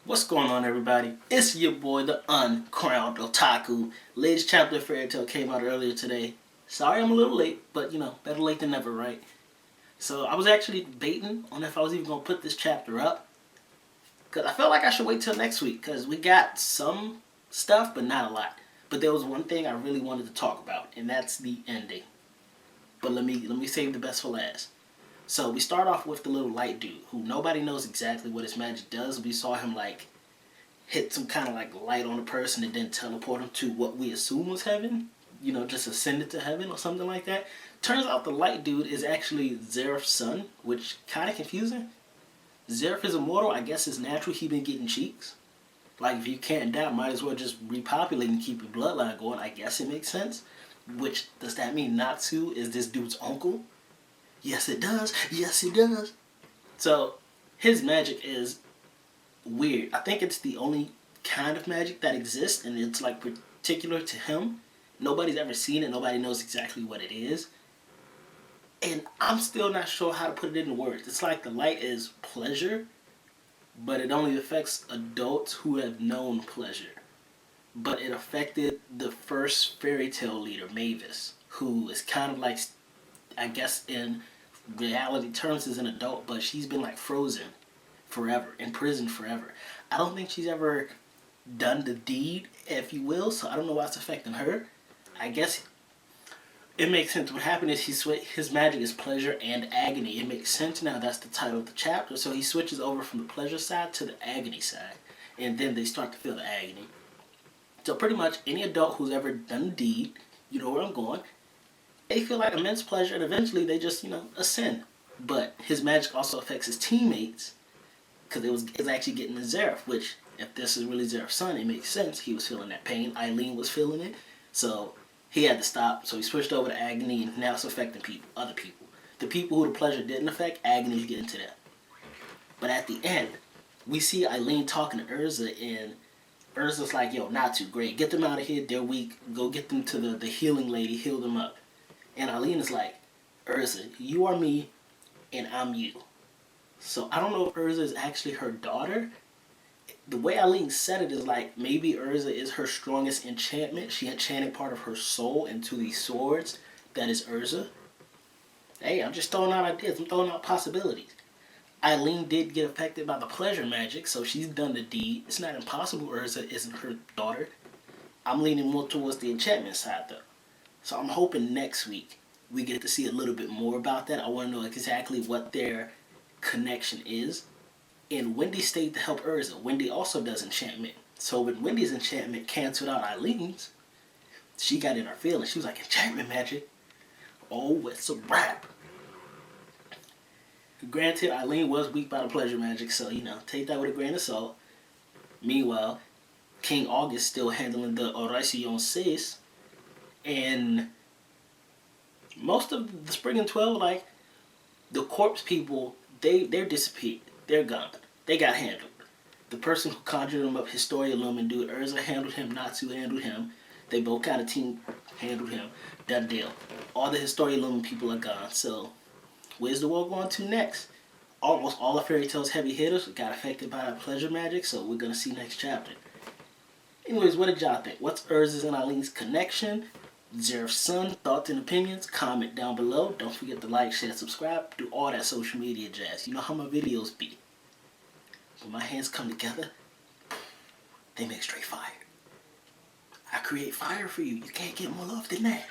What's going on, everybody? It's your boy, the uncrowned Otaku. Latest chapter of Fairy Tail came out earlier today. Sorry I'm a little late, but better late than never, right? So I was actually debating on if I was even going to put this chapter up, because I felt like I should wait till next week, because we got some stuff, but not a lot. But there was one thing I really wanted to talk about, and that's the ending. But let me save the best for last. So we start off with the little light dude, who nobody knows exactly what his magic does. We saw him hit some kind of light on a person and then teleport him to what we assume was heaven. Just ascended to heaven or something like that. Turns out the light dude is actually Zeref's son, which kind of confusing. Zeref is immortal. I guess it's natural he been getting cheeks. If you can't die, might as well just repopulate and keep your bloodline going. I guess it makes sense. Which, does that mean Natsu is this dude's uncle? Yes, it does. Yes, it does. So, his magic is weird. I think it's the only kind of magic that exists, and it's particular to him. Nobody's ever seen it. Nobody knows exactly what it is. And I'm still not sure how to put it into words. It's like the light is pleasure, but it only affects adults who have known pleasure. But it affected the first fairy tale leader, Mavis, who is kind of I guess in reality terms is an adult, but she's been frozen forever, in prison forever. I don't think she's ever done the deed, if you will, so I don't know why it's affecting her. I guess it makes sense. What happened is his magic is pleasure and agony. It makes sense now. That's the title of the chapter. So he switches over from the pleasure side to the agony side, and then they start to feel the agony. So pretty much any adult who's ever done the deed, you know where I'm going, they feel immense pleasure, and eventually they just, ascend. But his magic also affects his teammates, because it's actually getting to Zeref, which, if this is really Zeref's son, it makes sense. He was feeling that pain. Eileen was feeling it. So he had to stop. So he switched over to agony, and now it's affecting other people. The people who the pleasure didn't affect, agony is getting to them. But at the end, we see Eileen talking to Erza, and Erza's like, yo, not too great. Get them out of here. They're weak. Go get them to the healing lady. Heal them up. And Eileen is like, Erza, you are me, and I'm you. So I don't know if Erza is actually her daughter. The way Eileen said it is maybe Erza is her strongest enchantment. She enchanted part of her soul into these swords. That is Erza. Hey, I'm just throwing out ideas. I'm throwing out possibilities. Eileen did get affected by the pleasure magic, so she's done the deed. It's not impossible Erza isn't her daughter. I'm leaning more towards the enchantment side, though. So I'm hoping next week we get to see a little bit more about that. I want to know exactly what their connection is. And Wendy stayed to help Erza. Wendy also does enchantment. So when Wendy's enchantment canceled out Eileen's, she got in her feelings. She was like, enchantment magic? Oh, it's a wrap. Granted, Eileen was weak by the pleasure magic, so, take that with a grain of salt. Meanwhile, King August still handling the Oración 6. And most of the Spring and 12, the corpse people, they're disappeared. They're gone. They got handled. The person who conjured them up, Historia Lumen dude, Erza handled him, Natsu handled him. They both kind of team handled him. Done deal. All the Historia Lumen people are gone. So, where's the world going to next? Almost all of Fairy Tail's heavy hitters got affected by that pleasure magic, so we're going to see next chapter. Anyways, what did y'all think? What's Erza's and Eileen's connection? Zeref's son, thoughts and opinions? Comment down below. Don't forget to like, share, subscribe. Do all that social media jazz. You know how my videos be. When my hands come together, they make straight fire. I create fire for you. You can't get more love than that.